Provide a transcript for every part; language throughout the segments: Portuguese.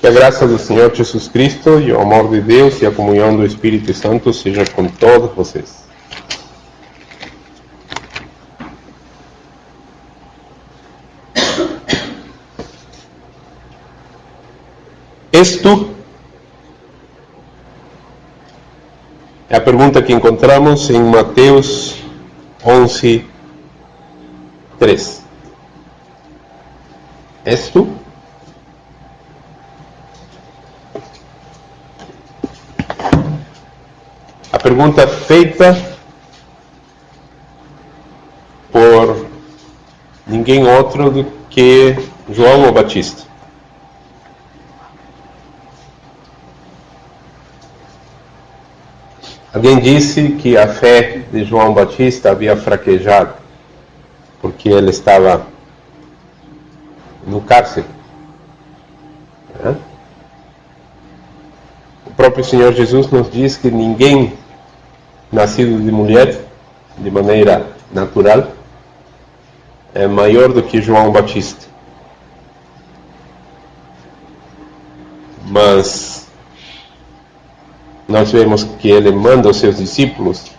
Que a graça do Senhor Jesus Cristo e o amor de Deus e a comunhão do Espírito Santo seja com todos vocês. És tu? É a pergunta que encontramos em Mateus 11, 3. És tu? A pergunta feita por ninguém outro do que João o Batista. Alguém disse que a fé de João Batista havia fraquejado porque ele estava no cárcere. O próprio Senhor Jesus nos diz que ninguém nascido de mulher, de maneira natural, é maior do que João Batista. Mas nós vemos que ele manda os seus discípulos,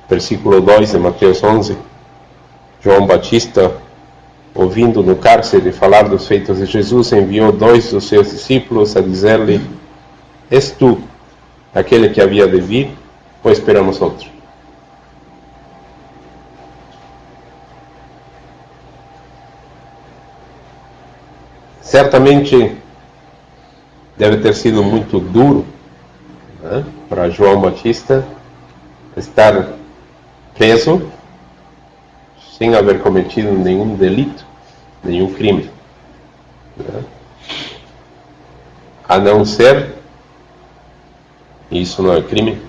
versículo 2 de Mateus 11, João Batista, ouvindo no cárcere falar dos feitos de Jesus, enviou 2 dos seus discípulos a dizer-lhe: és tu aquele que havia de vir, ou esperamos outro? Certamente deve ter sido muito duro para João Batista estar preso sem haver cometido nenhum delito, nenhum crime. A não ser, isso não é crime,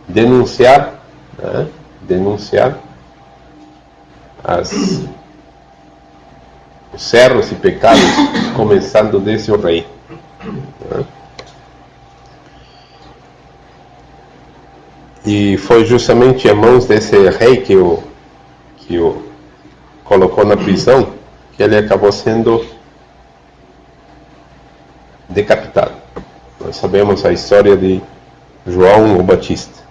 denunciar os erros e pecados, começando desde o rei. E foi justamente a mãos desse rei que o colocou na prisão que ele acabou sendo decapitado. Nós sabemos a história de João o Batista.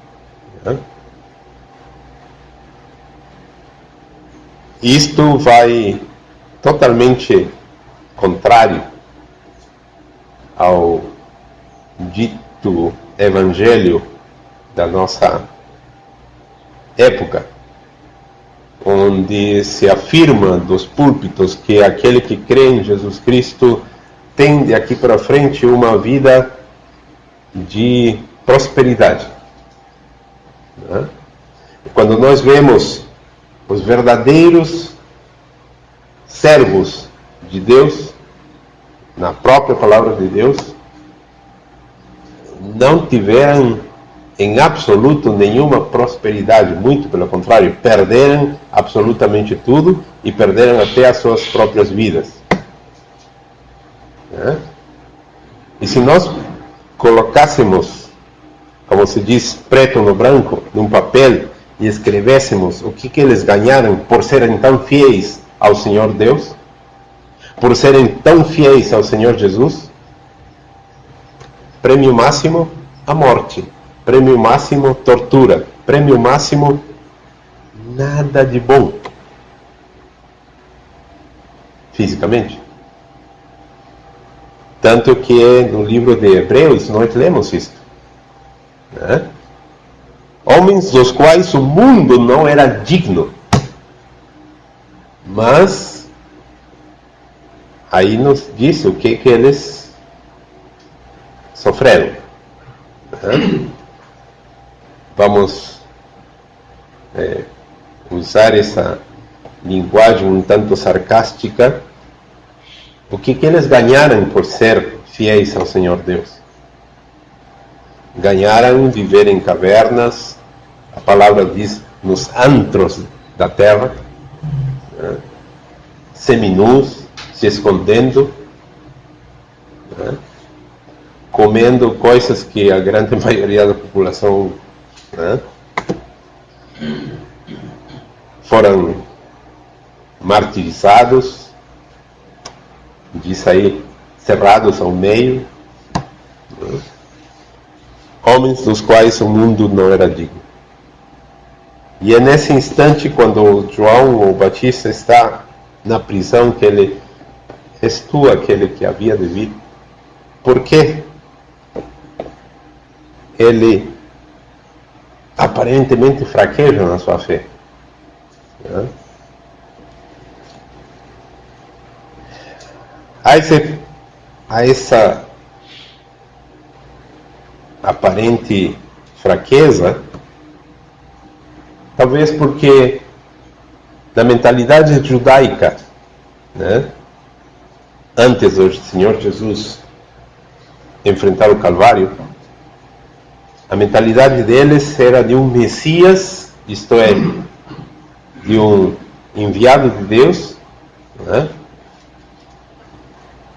Isto vai totalmente contrário ao dito evangelho da nossa época, onde se afirma dos púlpitos que aquele que crê em Jesus Cristo tem de aqui para frente uma vida de prosperidade. Quando nós vemos os verdadeiros servos de Deus, na própria palavra de Deus, não tiveram em absoluto nenhuma prosperidade, muito pelo contrário, perderam absolutamente tudo e perderam até as suas próprias vidas. E se nós colocássemos, como se diz, preto no branco, num papel, e escrevêssemos o que eles ganharam por serem tão fiéis ao Senhor Deus, por serem tão fiéis ao Senhor Jesus, prêmio máximo, a morte. Prêmio máximo, tortura. Prêmio máximo, nada de bom. Fisicamente. Tanto que no livro de Hebreus nós lemos isto. Homens dos quais o mundo não era digno. Mas aí nos diz o que eles sofreram. Vamos usar essa linguagem um tanto sarcástica. O que eles ganharam por ser fiéis ao Senhor Deus? Ganharam viver em cavernas, a palavra diz, nos antros da terra, seminus, se escondendo, comendo coisas que a grande maioria da população foram martirizados, diz aí, cerrados ao meio, né? Homens dos quais o mundo não era digno. E é nesse instante, quando João o Batista está na prisão, que ele restua aquele que havia de vir. Por quê? Ele aparentemente fraqueja na sua fé, né? Há essa aparente fraqueza, talvez porque na mentalidade judaica, né, antes do Senhor Jesus enfrentar o Calvário, a mentalidade deles era de um Messias, isto é, de um enviado de Deus, né,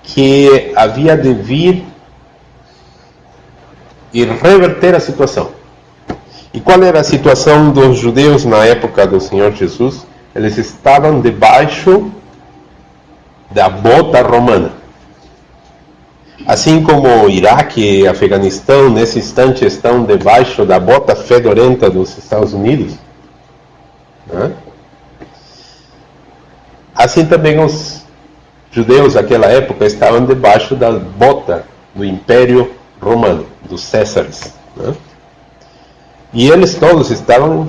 que havia de vir e reverter a situação. E qual era a situação dos judeus na época do Senhor Jesus? Eles estavam debaixo da bota romana. Assim como o Iraque e Afeganistão, nesse instante, estão debaixo da bota fedorenta dos Estados Unidos, né? Assim também os judeus daquela época estavam debaixo da bota do Império Romano, dos Césares, né? E eles todos estavam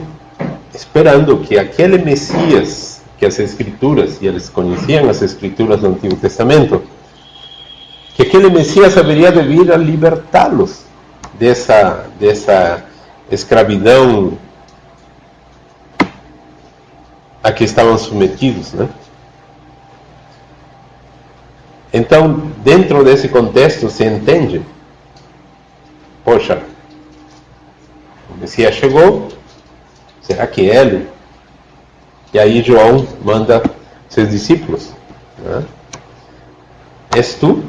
esperando que aquele Messias, que as Escrituras, e eles conheciam as Escrituras do Antigo Testamento, que aquele Messias haveria de vir a libertá-los dessa escravidão a que estavam submetidos, né? Então, dentro desse contexto, se entende, poxa, o Messias chegou, será que é ele? E aí João manda seus discípulos, né? És tu?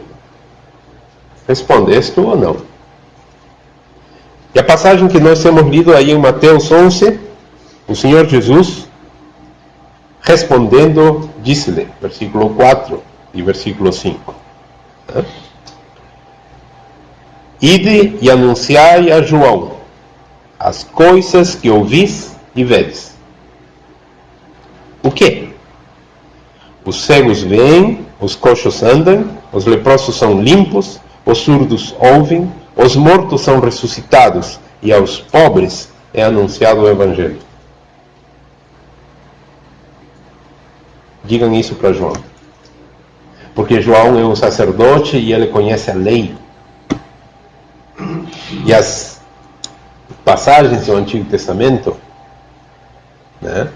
Responde, és tu ou não? E a passagem que nós temos lido aí em Mateus 11, o Senhor Jesus, respondendo, disse-lhe, versículo 4 e versículo 5. Né? Ide e anunciai a João as coisas que ouvis e vedes. O quê? Os cegos veem, os coxos andam, os leprosos são limpos, os surdos ouvem, os mortos são ressuscitados, e aos pobres é anunciado o Evangelho. Digam isso para João. Porque João é um sacerdote e ele conhece a lei. E as passagens do Antigo Testamento, né,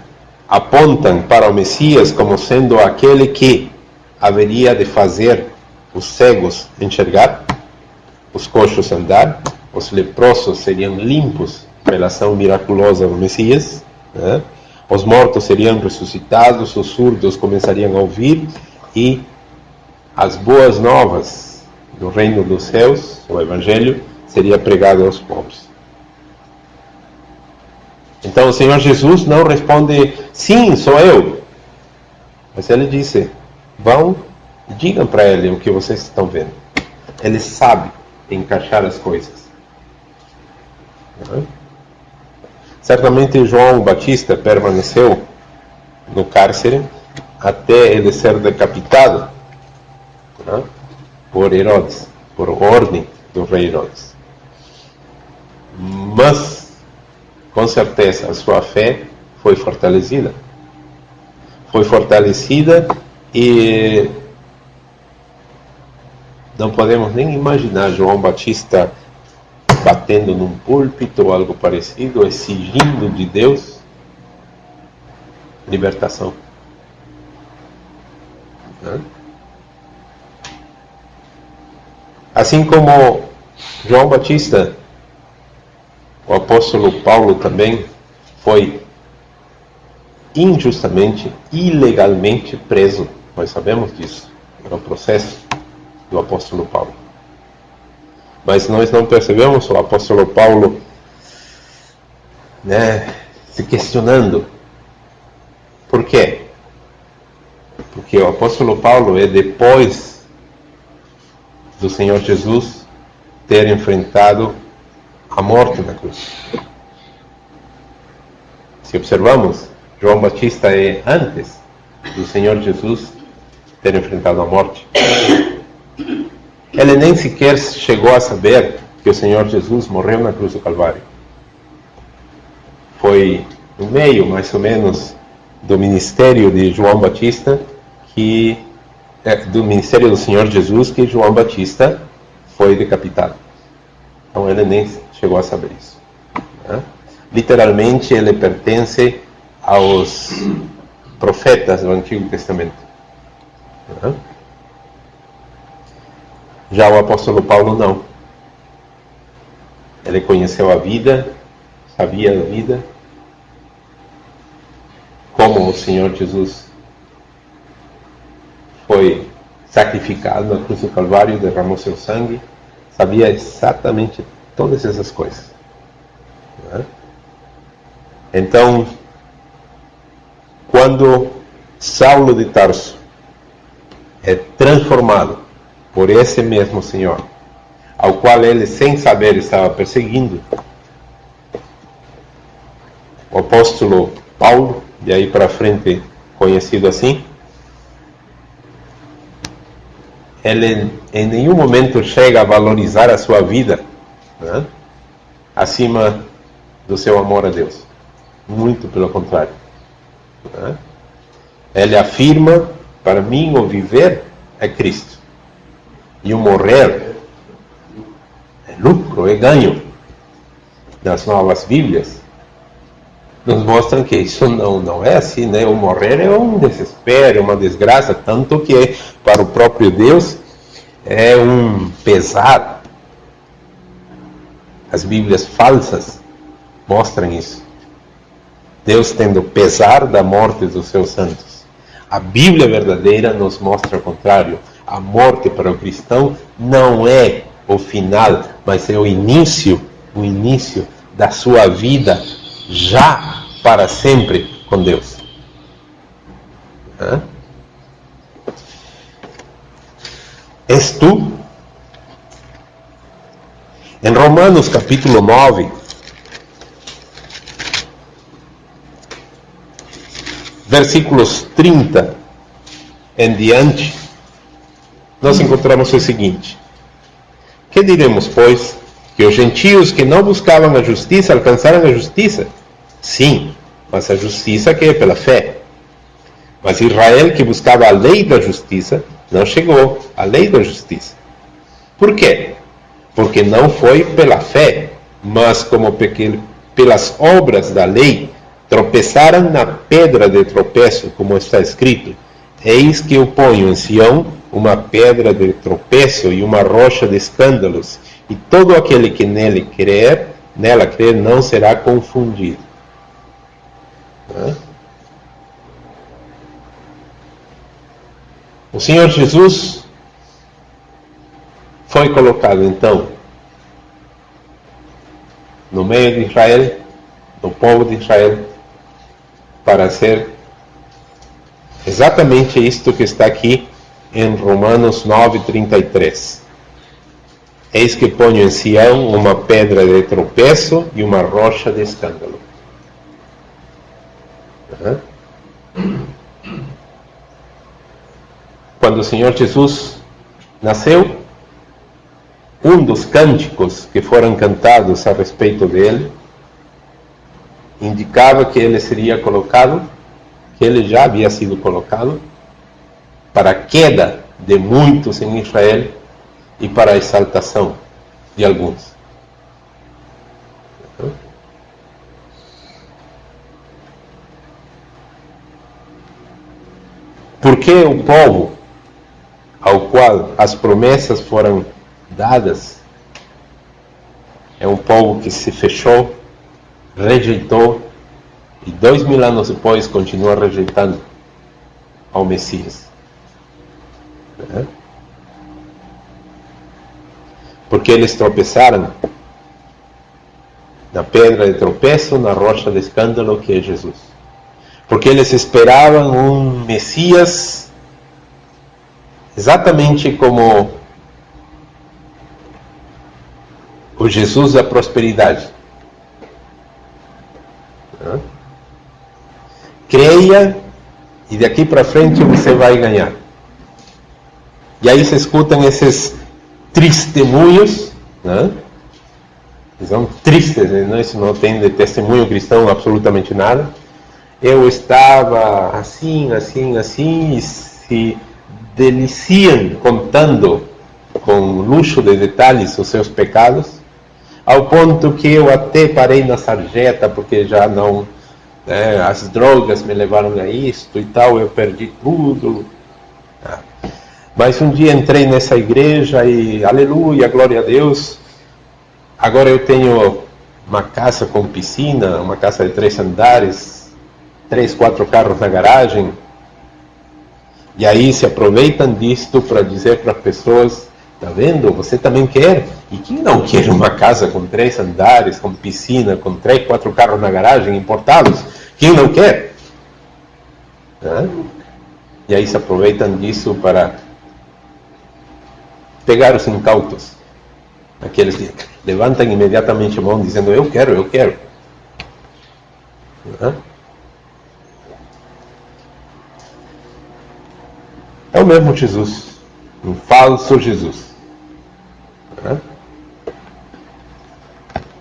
apontam para o Messias como sendo aquele que haveria de fazer os cegos enxergar, os coxos andar, os leprosos seriam limpos pela ação miraculosa do Messias, né? Os mortos seriam ressuscitados, os surdos começariam a ouvir e as boas novas do reino dos céus, o Evangelho, seria pregado aos pobres. Então o Senhor Jesus não responde, sim, sou eu. Mas ele disse, vão e digam para ele o que vocês estão vendo. Ele sabe encaixar as coisas. Certamente João Batista permaneceu no cárcere até ele ser decapitado, né, por Herodes, por ordem do rei Herodes. Mas, com certeza, a sua fé foi fortalecida. Foi fortalecida e não podemos nem imaginar João Batista batendo num púlpito ou algo parecido, exigindo de Deus libertação. Assim como João Batista, o apóstolo Paulo também foi injustamente, ilegalmente preso. Nós sabemos disso, no processo do apóstolo Paulo. Mas nós não percebemos o apóstolo Paulo, né, se questionando. Por quê? Porque o apóstolo Paulo é depois do Senhor Jesus ter enfrentado a morte na cruz. Se observamos, João Batista é antes do Senhor Jesus ter enfrentado a morte. Ele nem sequer chegou a saber que o Senhor Jesus morreu na cruz do Calvário. Foi no meio, mais ou menos, do ministério de João Batista, do ministério do Senhor Jesus, que João Batista foi decapitado. Então ele nem chegou a saber isso. Literalmente ele pertence aos profetas do Antigo Testamento. Já o apóstolo Paulo não. Ele conheceu a vida, sabia a vida, como o Senhor Jesus foi sacrificado na cruz do Calvário, derramou seu sangue, sabia exatamente todas essas coisas. Então, quando Saulo de Tarso é transformado por esse mesmo Senhor, ao qual ele, sem saber, estava perseguindo, o apóstolo Paulo, de aí para frente conhecido assim, ele em nenhum momento chega a valorizar a sua vida acima do seu amor a Deus. Muito pelo contrário. Ele afirma, para mim o viver é Cristo. E o morrer é lucro, é ganho. Nas novas Bíblias nos mostram que isso não é assim, né? O morrer é um desespero, uma desgraça, tanto que para o próprio Deus é um pesar. As Bíblias falsas mostram isso. Deus tendo pesar da morte dos seus santos. A Bíblia verdadeira nos mostra o contrário. A morte para o cristão não é o final, mas é o início da sua vida já para sempre com Deus. És tu? Em Romanos capítulo 9, versículos 30 em diante, nós encontramos o seguinte: que diremos, pois? Que os gentios que não buscavam a justiça alcançaram a justiça? Sim, mas a justiça que é pela fé. Mas Israel, que buscava a lei da justiça, não chegou à lei da justiça. Por quê? Porque não foi pela fé, mas como pelas obras da lei, tropeçaram na pedra de tropeço, como está escrito: eis que eu ponho em Sião uma pedra de tropeço e uma rocha de escândalos, e todo aquele que nela crer não será confundido. O Senhor Jesus foi colocado então no meio de Israel, no povo de Israel, para ser exatamente isto que está aqui em Romanos 9:33. Eis que ponho em Sião uma pedra de tropeço e uma rocha de escândalo. Quando o Senhor Jesus nasceu, um dos cânticos que foram cantados a respeito dele indicava que ele seria colocado, que ele já havia sido colocado, para a queda de muitos em Israel e para a exaltação de alguns. Porque o povo ao qual as promessas foram dadas é um povo que se fechou, rejeitou, e 2000 anos depois continua rejeitando ao Messias. Porque eles tropeçaram na pedra de tropeço, na rocha de escândalo que é Jesus. Porque eles esperavam um Messias exatamente como o Jesus da prosperidade. Creia e daqui para frente você vai ganhar. E aí se escutam esses testemunhos, né? São tristes, né? Isso não tem de testemunho cristão absolutamente nada. Eu estava assim, e se deliciam contando com luxo de detalhes os seus pecados, ao ponto que eu até parei na sarjeta, porque já não, né, as drogas me levaram a isto e tal, eu perdi tudo. Mas um dia entrei nessa igreja e, aleluia, glória a Deus, agora eu tenho uma casa com piscina, uma casa de 3 andares, 3, 4 carros na garagem, e aí se aproveitam disto para dizer para as pessoas, tá vendo, você também quer? E quem não quer uma casa com 3 andares, com piscina, com 3, 4 carros na garagem, importados? Quem não quer? E aí se aproveitam disso para pegar os incautos. Aqueles que levantam imediatamente a mão dizendo, eu quero, eu quero. É o mesmo Jesus, um falso Jesus.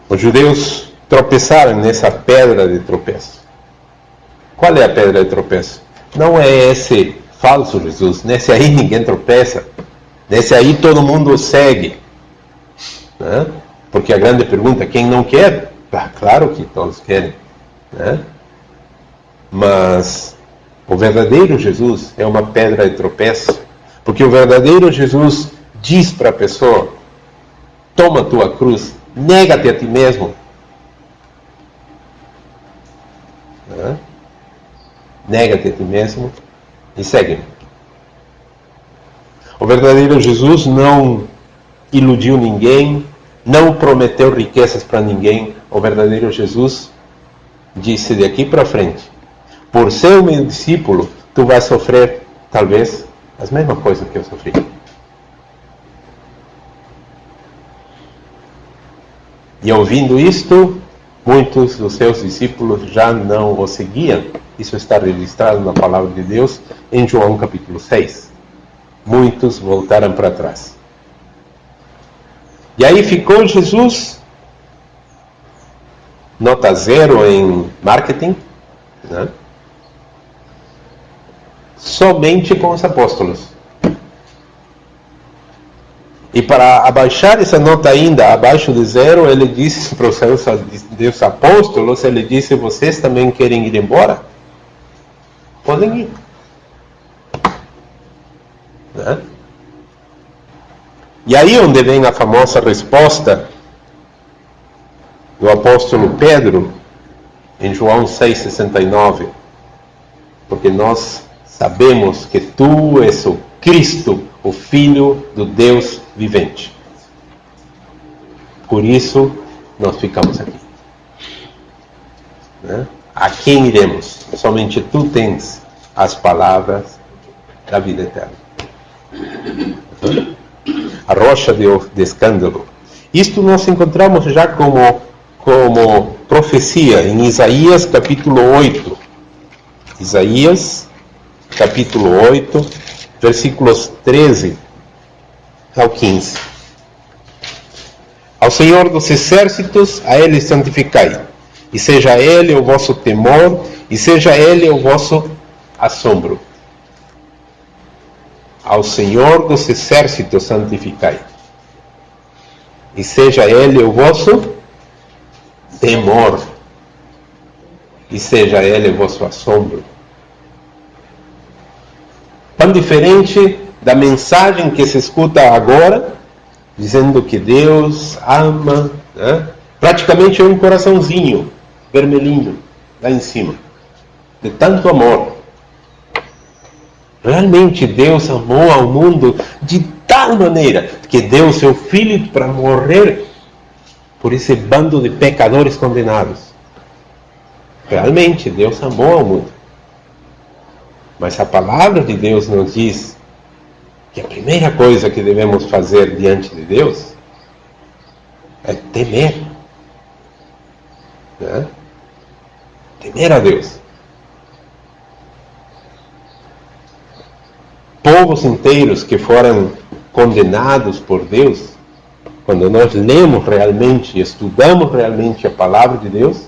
Os judeus tropeçaram nessa pedra de tropeço. Qual é a pedra de tropeço? Não é esse falso Jesus. Nesse aí ninguém tropeça. Nesse aí todo mundo segue. Porque a grande pergunta, quem não quer? Claro que todos querem. Mas o verdadeiro Jesus é uma pedra de tropeço. Porque o verdadeiro Jesus diz para a pessoa, toma a tua cruz, nega-te a ti mesmo. Nega-te a ti mesmo e segue-me. O verdadeiro Jesus não iludiu ninguém, não prometeu riquezas para ninguém. O verdadeiro Jesus disse daqui para frente, por ser meu discípulo, tu vais sofrer, talvez, as mesmas coisas que eu sofri. E ouvindo isto, muitos dos seus discípulos já não o seguiam. Isso está registrado na palavra de Deus em João capítulo 6. Muitos voltaram para trás. E aí ficou Jesus, nota 0 em marketing, somente com os apóstolos. E para abaixar essa nota ainda abaixo de 0, ele disse para os seus apóstolos, ele disse, vocês também querem ir embora? Podem ir. E aí onde vem a famosa resposta do apóstolo Pedro, em João 6,69. Porque nós sabemos que tu és o Cristo, o Filho do Deus vivente. Por isso, nós ficamos aqui. A quem iremos? Somente tu tens as palavras da vida eterna. A rocha de escândalo. Isto nós encontramos já como profecia em Isaías capítulo 8. Isaías capítulo 8, versículos 13 ao 15. Ao Senhor dos exércitos, a Ele santificai, e seja Ele o vosso temor, e seja Ele o vosso assombro. Ao Senhor dos exércitos santificai, e seja Ele o vosso temor, e seja Ele o vosso assombro. Tão diferente da mensagem que se escuta agora, dizendo que Deus ama, praticamente é um coraçãozinho vermelhinho lá em cima, de tanto amor. Realmente Deus amou ao mundo de tal maneira que deu seu Filho para morrer por esse bando de pecadores condenados. Realmente Deus amou ao mundo. Mas a palavra de Deus nos diz que a primeira coisa que devemos fazer diante de Deus é temer. Né? Temer a Deus. Povos inteiros que foram condenados por Deus, quando nós lemos realmente, estudamos realmente a palavra de Deus,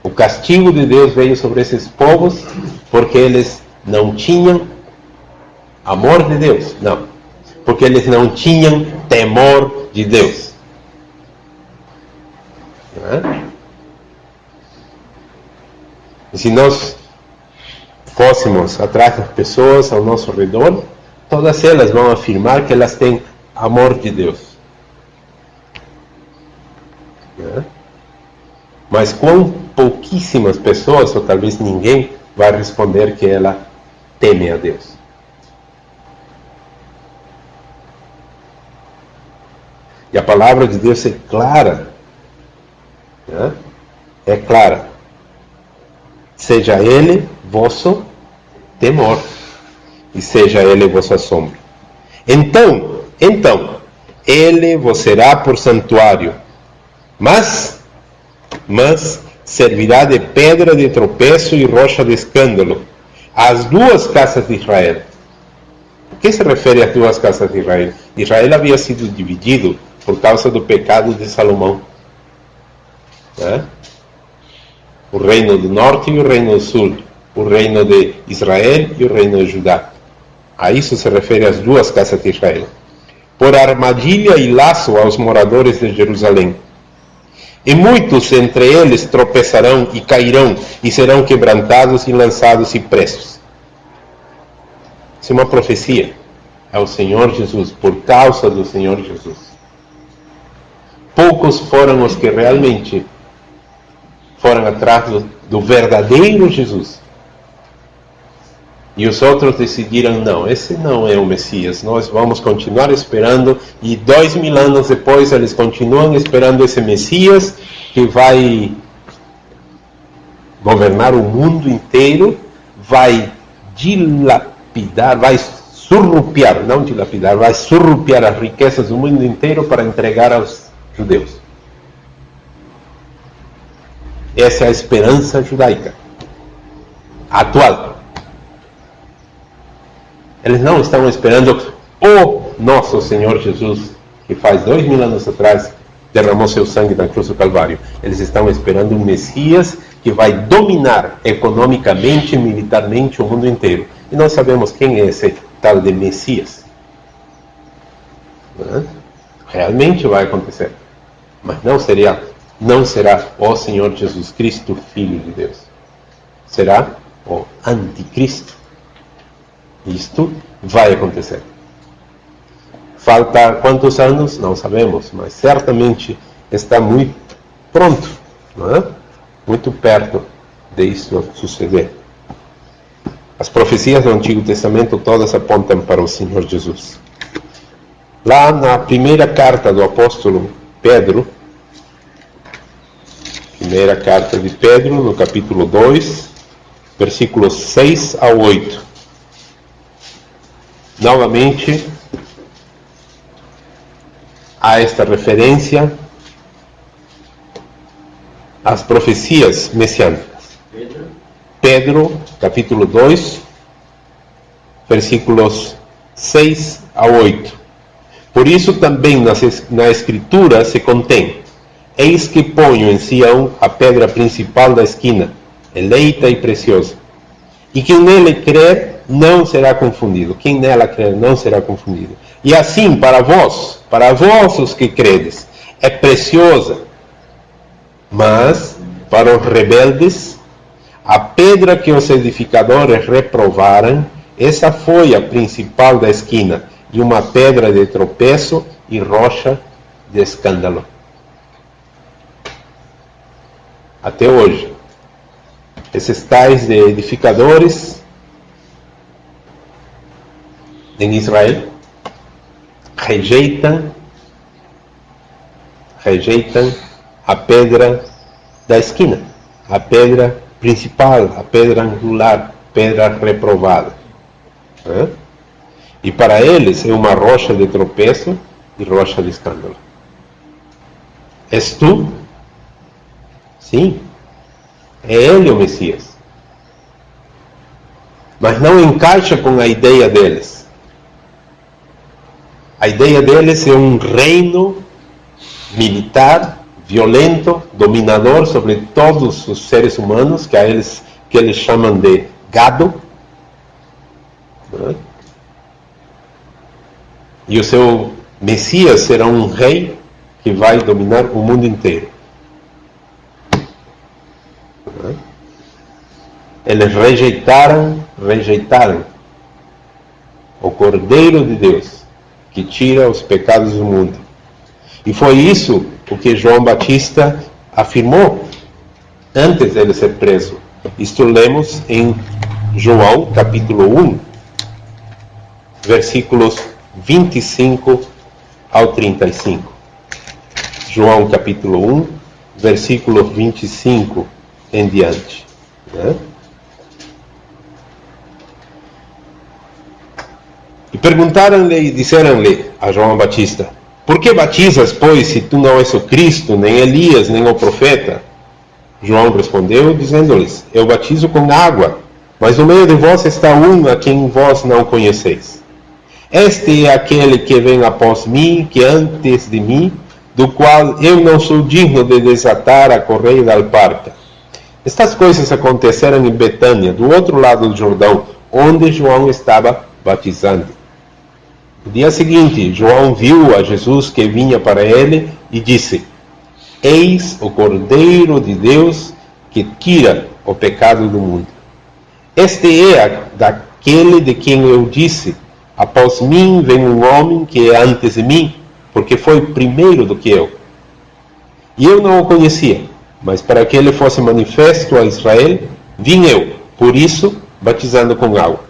o castigo de Deus veio sobre esses povos porque eles não tinham amor de Deus, não, porque eles não tinham temor de Deus. E se nós fôssemos atrás das pessoas ao nosso redor, todas elas vão afirmar que elas têm amor de Deus. Mas com pouquíssimas pessoas, ou talvez ninguém, vai responder que ela teme a Deus. E a palavra de Deus é clara. É clara. Seja Ele vosso temor, e seja Ele vosso assombro. Então, Ele vos será por santuário, mas servirá de pedra de tropeço e rocha de escândalo às duas casas de Israel. O que se refere às duas casas de Israel? Israel havia sido dividido por causa do pecado de Salomão. O reino do norte e o reino do sul, o reino de Israel e o reino de Judá. A isso se refere as duas casas de Israel. Por armadilha e laço aos moradores de Jerusalém. E muitos entre eles tropeçarão e cairão, e serão quebrantados e lançados e presos. Isso é uma profecia ao Senhor Jesus, por causa do Senhor Jesus. Poucos foram os que realmente foram atrás do verdadeiro Jesus. E os outros decidiram, não, esse não é o Messias, nós vamos continuar esperando, e 2000 anos depois eles continuam esperando esse Messias que vai governar o mundo inteiro, vai dilapidar, vai surrupiar, não dilapidar, vai surrupiar as riquezas do mundo inteiro para entregar aos judeus. Essa é a esperança judaica atual. Eles não estão esperando o nosso Senhor Jesus, que faz 2000 anos atrás derramou seu sangue na cruz do Calvário. Eles estão esperando um Messias que vai dominar economicamente e militarmente o mundo inteiro. E nós sabemos quem é esse tal de Messias. Realmente vai acontecer. Mas não será o Senhor Jesus Cristo, Filho de Deus. Será o Anticristo. Isto vai acontecer. Falta quantos anos? Não sabemos, mas certamente está muito pronto, muito perto de isso suceder. As profecias do Antigo Testamento todas apontam para o Senhor Jesus. Lá na primeira carta do apóstolo Pedro, primeira carta de Pedro, no capítulo 2, versículos 6 a 8. Novamente, há esta referência às profecias messiânicas. Pedro, capítulo 2, versículos 6 a 8. Por isso também na Escritura se contém: eis que ponho em Sião a pedra principal da esquina, eleita e preciosa. E quem nele crer não será confundido. Quem nela crer não será confundido. E assim, para vós os que credes, é preciosa. Mas, para os rebeldes, a pedra que os edificadores reprovaram, essa foi a principal da esquina, e uma pedra de tropeço e rocha de escândalo. Até hoje, esses tais edificadores em Israel rejeitam a pedra da esquina, a pedra principal, a pedra angular, pedra reprovada. E para eles é uma rocha de tropeço e rocha de escândalo. És tu? Sim, é ele o Messias. Mas não encaixa com a ideia deles. A ideia deles é um reino militar, violento, dominador sobre todos os seres humanos, que eles chamam de gado. E o seu Messias será um rei que vai dominar o mundo inteiro. Eles rejeitaram o Cordeiro de Deus, que tira os pecados do mundo. E foi isso o que João Batista afirmou antes de ele ser preso. Isto lemos em João capítulo 1, versículos 25 ao 35. João capítulo 1, versículo 25 em diante. E perguntaram-lhe e disseram-lhe a João Batista: por que batizas, pois, se tu não és o Cristo, nem Elias, nem o profeta? João respondeu, dizendo-lhes: eu batizo com água, mas no meio de vós está um a quem vós não conheceis. Este é aquele que vem após mim, que antes de mim, do qual eu não sou digno de desatar a correia da alparca. Estas coisas aconteceram em Betânia, do outro lado do Jordão, onde João estava batizando. No dia seguinte, João viu a Jesus que vinha para ele e disse: eis o Cordeiro de Deus que tira o pecado do mundo. Este é daquele de quem eu disse: após mim vem um homem que é antes de mim, porque foi primeiro do que eu. E eu não o conhecia, mas para que ele fosse manifesto a Israel, vim eu, por isso, batizando com água.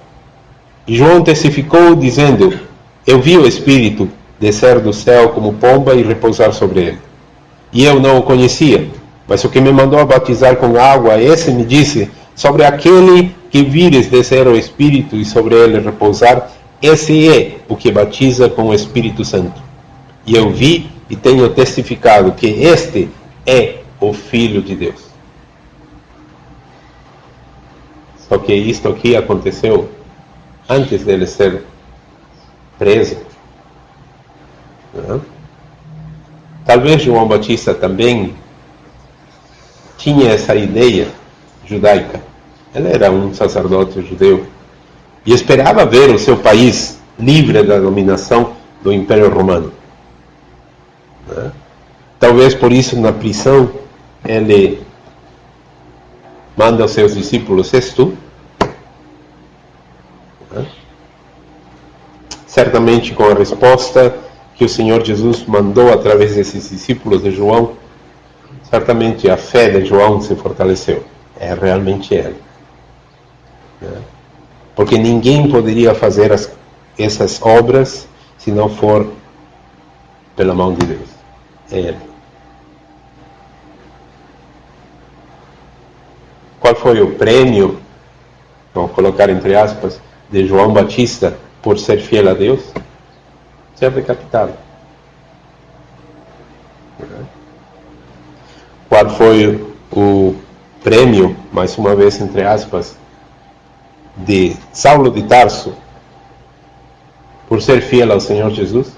E João testificou, dizendo: eu vi o Espírito descer do céu como pomba e repousar sobre ele. E eu não o conhecia, mas o que me mandou a batizar com água, esse me disse: sobre aquele que vires descer o Espírito e sobre ele repousar, esse é o que batiza com o Espírito Santo. E eu vi e tenho testificado que este é o Filho de Deus. Só que isto aqui aconteceu antes dele ser preso. Talvez João Batista também tinha essa ideia judaica. Ele era um sacerdote judeu e esperava ver o seu país livre da dominação do Império Romano. Talvez por isso, na prisão, ele manda aos seus discípulos: és tu? Certamente com a resposta que o Senhor Jesus mandou através desses discípulos de João, certamente a fé de João se fortaleceu. É realmente ele. Porque ninguém poderia fazer essas obras se não for pela mão de Deus. É ele. Qual foi o prêmio, vamos colocar entre aspas, de João Batista por ser fiel a Deus? Ser decapitado. Qual foi o prêmio, mais uma vez entre aspas, de Saulo de Tarso por ser fiel ao Senhor Jesus?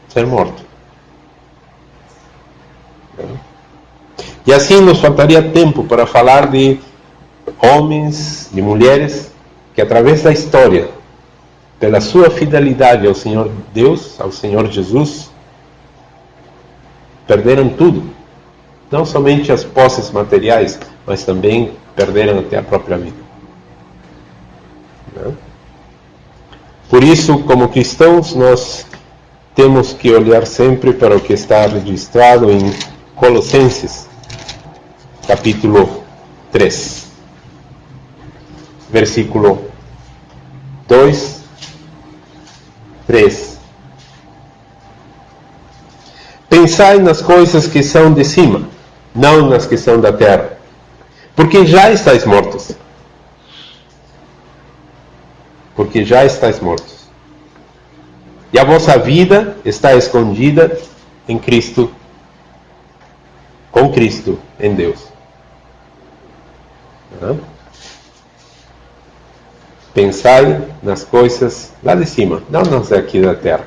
Ser morto. E assim nos faltaria tempo para falar de homens, de mulheres que através da história, pela sua fidelidade ao Senhor Deus, ao Senhor Jesus, perderam tudo. Não somente as posses materiais, mas também perderam até a própria vida. Por isso, como cristãos, nós temos que olhar sempre para o que está registrado em Colossenses, capítulo 3, versículo 2, 3. Pensai nas coisas que são de cima, não nas que são da terra, porque já estáis mortos. Porque já estáis mortos. E a vossa vida está escondida em Cristo, com Cristo em Deus. Pensai nas coisas lá de cima, não nas aqui da terra.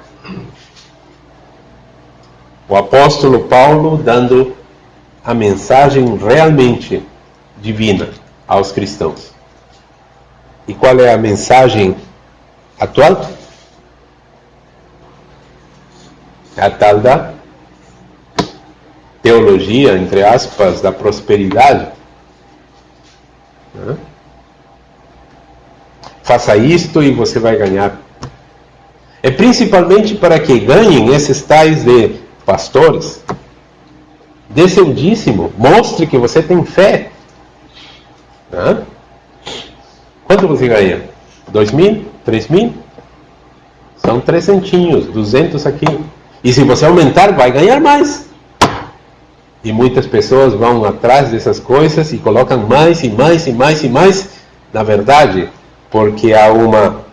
O apóstolo Paulo dando a mensagem realmente divina aos cristãos. E qual é a mensagem atual? A tal da teologia, entre aspas, da prosperidade. Faça isto e você vai ganhar. É principalmente para que ganhem esses tais de pastores. Dê seu dízimo, mostre que você tem fé. Quanto você ganha? 2.000? 3.000? São 300, 200 aqui. E se você aumentar, vai ganhar mais. E muitas pessoas vão atrás dessas coisas e colocam mais e mais e mais e mais. Na verdade, porque há uma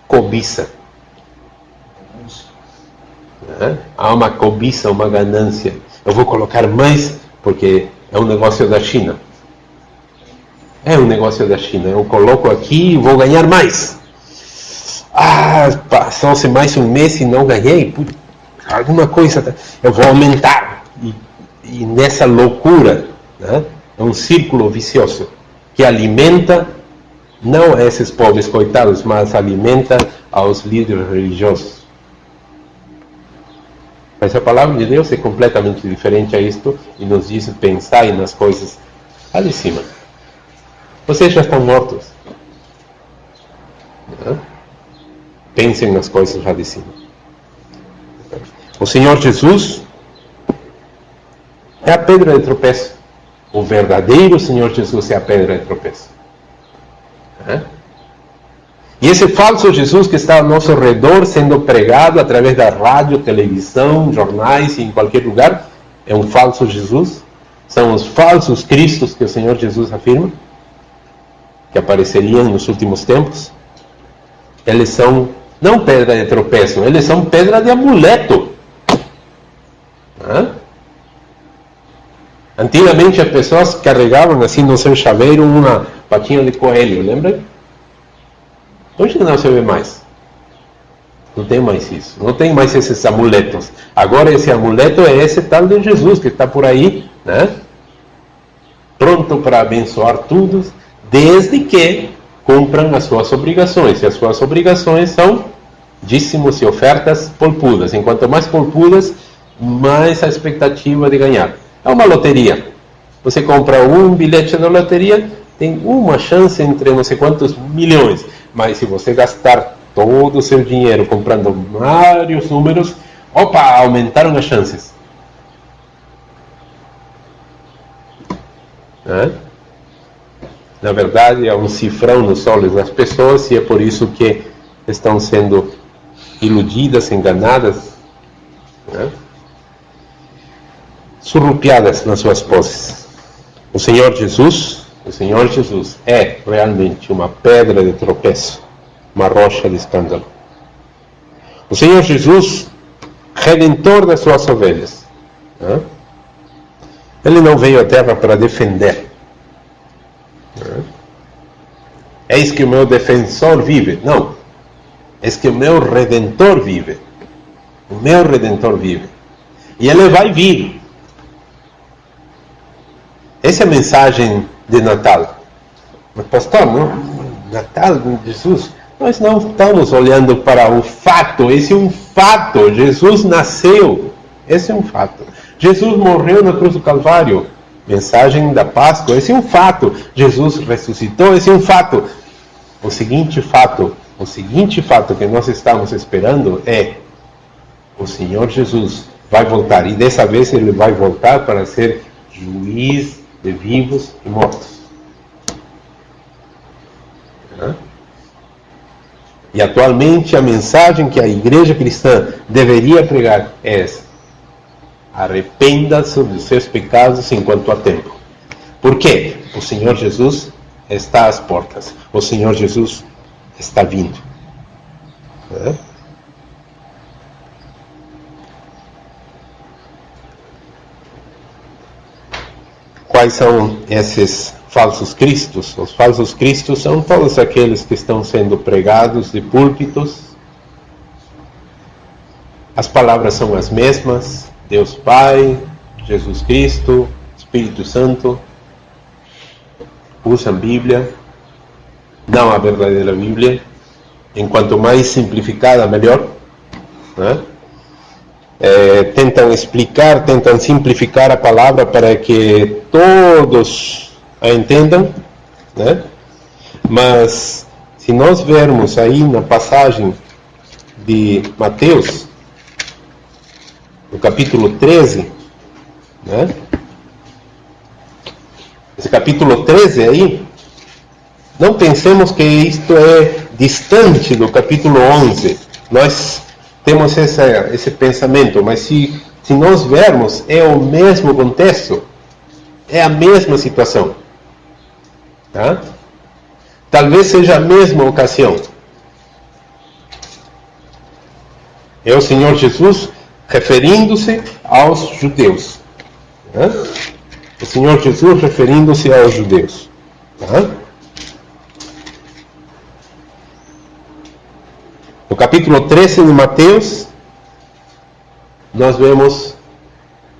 cobiça. Há uma cobiça, uma ganância. Eu vou colocar mais porque é um negócio da China. É um negócio da China. Eu coloco aqui e vou ganhar mais. Passou-se mais um mês e não ganhei. Alguma coisa. Eu vou aumentar. E nessa loucura, é um círculo vicioso que alimenta não a esses pobres coitados, mas alimenta aos líderes religiosos. Mas a palavra de Deus é completamente diferente a isto e nos diz: pensai nas coisas lá de cima. Vocês já estão mortos. Pensem nas coisas lá de cima. O Senhor Jesus é a pedra de tropeço. O verdadeiro Senhor Jesus é a pedra de tropeço. E esse falso Jesus que está ao nosso redor, sendo pregado através da rádio, televisão, jornais e em qualquer lugar, é um falso Jesus. São os falsos cristos que o Senhor Jesus afirma, que apareceriam nos últimos tempos. Eles são não pedra de tropeço, eles são pedra de amuleto. Antigamente as pessoas carregavam assim no seu chaveiro uma patinha de coelho, lembra? Hoje não se vê mais. Não tem mais isso. Não tem mais esses amuletos. Agora esse amuleto é esse tal de Jesus que está por aí, pronto para abençoar todos, desde que cumpram as suas obrigações. E as suas obrigações são dízimos e ofertas polpudas. Enquanto mais polpudas, mais a expectativa de ganhar. É uma loteria. Você compra um bilhete da loteria, tem uma chance entre não sei quantos milhões. Mas se você gastar todo o seu dinheiro comprando vários números, aumentaram as chances. Na verdade, é um cifrão nos olhos das pessoas e é por isso que estão sendo iludidas, enganadas, surrupiadas nas suas posses. O Senhor Jesus é realmente uma pedra de tropeço, uma rocha de escândalo. O Senhor Jesus, redentor das suas ovelhas, Ele não veio à terra para defender. Eis que o meu defensor vive. Não. Eis que o meu redentor vive. O meu redentor vive. E ele vai vir. Essa é a mensagem de Natal. Mas pastor, não? Natal, Jesus, nós não estamos olhando para o fato. Esse é um fato. Jesus nasceu. Esse é um fato. Jesus morreu na cruz do Calvário. Mensagem da Páscoa. Esse é um fato. Jesus ressuscitou. Esse é um fato. O seguinte fato que nós estamos esperando é: o Senhor Jesus vai voltar. E dessa vez ele vai voltar para ser juiz de vivos e mortos. E atualmente a mensagem que a igreja cristã deveria pregar é essa: arrependa-se dos seus pecados enquanto há tempo. Por quê? O Senhor Jesus está às portas. O Senhor Jesus está vindo. quais são esses falsos cristos? Os falsos cristos são todos aqueles que estão sendo pregados de púlpitos. As palavras são as mesmas: Deus Pai, Jesus Cristo, Espírito Santo. Usam Bíblia, não a verdadeira Bíblia. Enquanto mais simplificada, melhor, né? Tentam explicar, tentam simplificar a palavra para que todos a entendam, né? Mas se nós vermos aí na passagem de Mateus, no capítulo 13, né? Esse capítulo 13 aí, não pensemos que isto é distante do capítulo 11. Nós temos esse pensamento, mas se nós vermos, é o mesmo contexto, é a mesma situação. Tá? Talvez seja a mesma ocasião. É o Senhor Jesus referindo-se aos judeus. Tá? O Senhor Jesus referindo-se aos judeus. Tá? No capítulo 13 de Mateus, nós vemos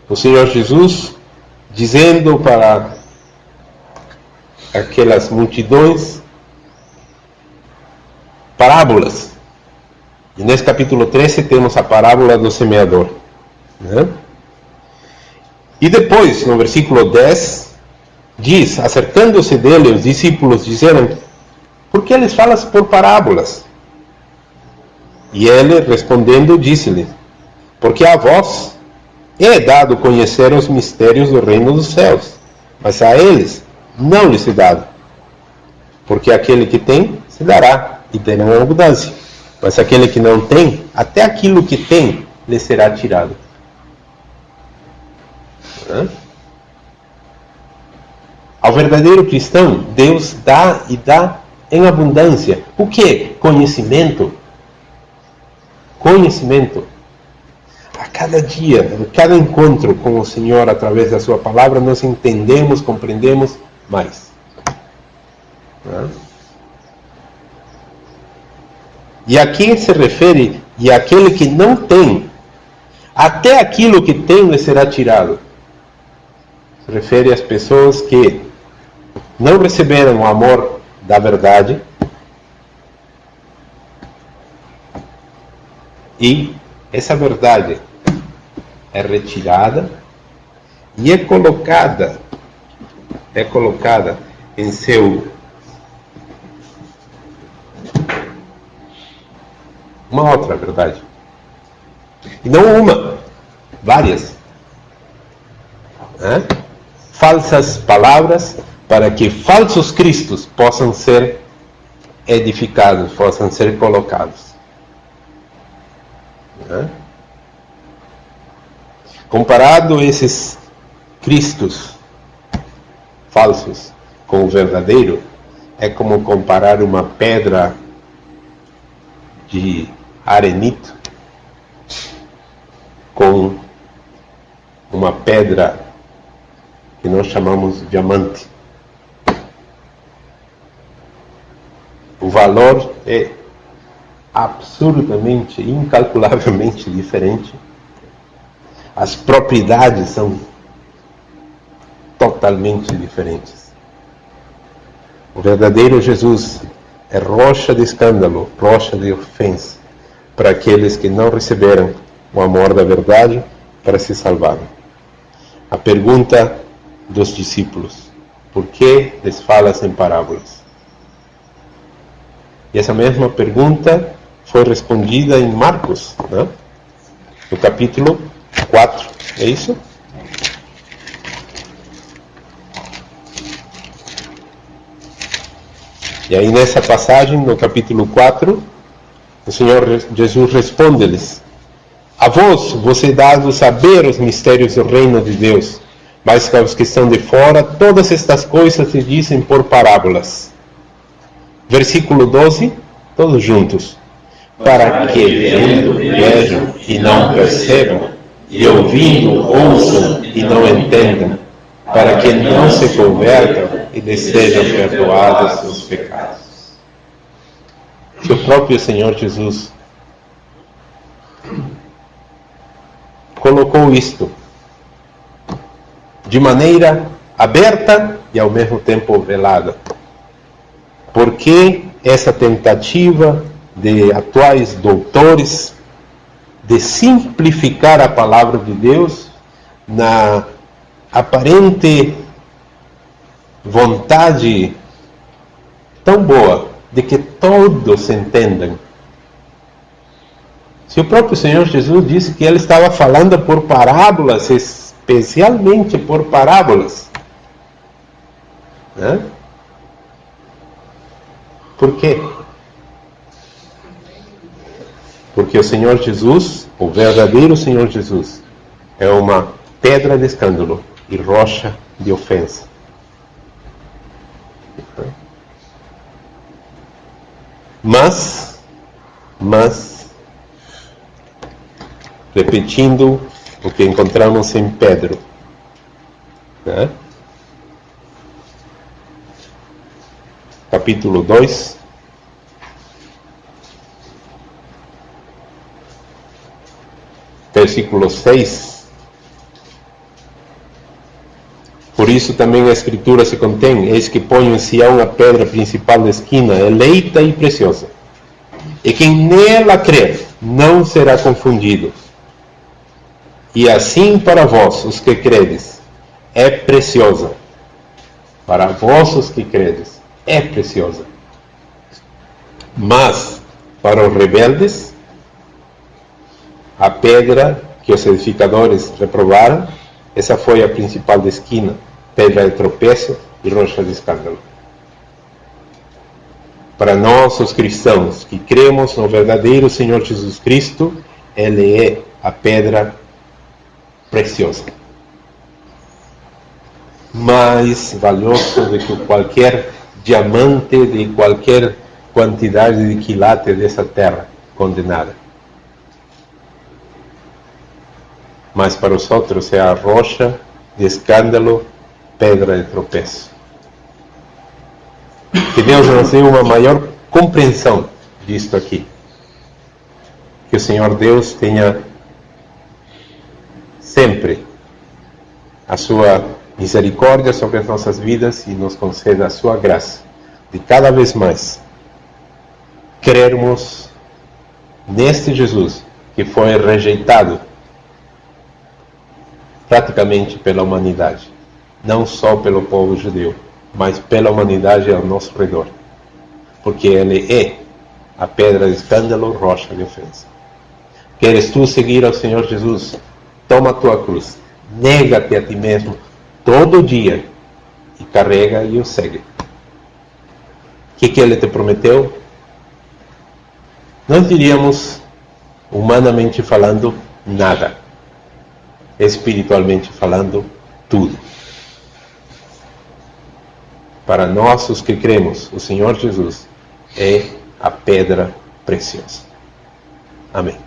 o Senhor Jesus dizendo para aquelas multidões parábolas. E nesse capítulo 13 temos a parábola do semeador. Né? E depois, no versículo 10, diz: acercando-se dele, os discípulos disseram: por que eles falam por parábolas? E ele, respondendo, disse-lhe: porque a vós é dado conhecer os mistérios do reino dos céus, mas a eles não lhes é dado. Porque aquele que tem, se dará, e terá uma abundância. Mas aquele que não tem, até aquilo que tem, lhe será tirado. Ao verdadeiro cristão, Deus dá e dá em abundância. O que? Conhecimento. Conhecimento. A cada dia, a cada encontro com o Senhor através da sua palavra, nós entendemos, compreendemos mais. E aqui se refere, e aquele que não tem, até aquilo que tem lhe será tirado. Se refere às pessoas que não receberam o amor da verdade e essa verdade é retirada e é colocada em seu uma outra verdade. E não uma, várias. Falsas palavras para que falsos cristos possam ser edificados, possam ser colocados. Comparado esses cristos falsos com o verdadeiro, é como comparar uma pedra de arenito com uma pedra que nós chamamos de diamante. O valor é absurdamente, incalculavelmente diferente. As propriedades são totalmente diferentes. O verdadeiro Jesus é rocha de escândalo, rocha de ofensa, para aqueles que não receberam o amor da verdade para se salvarem. A pergunta dos discípulos: por que lhes falas em parábolas? E essa mesma pergunta foi respondida em Marcos, né? No capítulo 4, é isso? E aí nessa passagem, no capítulo 4, o Senhor Jesus responde-lhes: a vos é dado saber os mistérios do reino de Deus, mas aos que estão de fora, todas estas coisas se dizem por parábolas. Versículo 12, todos juntos. Para que vendo vejam e não percebam, e ouvindo ouçam e não entendam, para que não se convertam e lhes sejam perdoados seus pecados. Se o próprio Senhor Jesus colocou isto de maneira aberta e ao mesmo tempo velada. Por que essa tentativa de atuais doutores de simplificar a palavra de Deus na aparente vontade tão boa de que todos entendam? Se o próprio Senhor Jesus disse que ele estava falando por parábolas, especialmente por parábolas, né? Por quê? Porque o Senhor Jesus, o verdadeiro Senhor Jesus, é uma pedra de escândalo e rocha de ofensa. Mas, repetindo o que encontramos em Pedro, né? Capítulo 2, versículo 6. Por isso também a Escritura se contém: eis que ponho em Sião a pedra principal da esquina, eleita e preciosa, e quem nela crer não será confundido. E assim para vós, os que credes, é preciosa. Para vós, os que credes, é preciosa. Mas, para os rebeldes, a pedra que os edificadores reprovaram, essa foi a principal da esquina, pedra de tropeço e rocha de escândalo. Para nós, os cristãos, que cremos no verdadeiro Senhor Jesus Cristo, Ele é a pedra preciosa, mais valioso do que qualquer diamante de qualquer quantidade de quilates dessa terra condenada. Mas para os outros é a rocha de escândalo, pedra de tropeço. Que Deus nos dê uma maior compreensão disto aqui. Que o Senhor Deus tenha sempre a sua misericórdia sobre as nossas vidas e nos conceda a sua graça de cada vez mais crermos neste Jesus que foi rejeitado praticamente pela humanidade, não só pelo povo judeu, mas pela humanidade ao nosso redor, porque Ele é a pedra de escândalo, rocha de ofensa. Queres tu seguir ao Senhor Jesus? Toma a tua cruz, nega-te a ti mesmo todo dia e carrega e o segue. O que Ele te prometeu? Nós diríamos, humanamente falando, nada. Espiritualmente falando, tudo. Para nós, os que cremos, o Senhor Jesus é a pedra preciosa. Amém.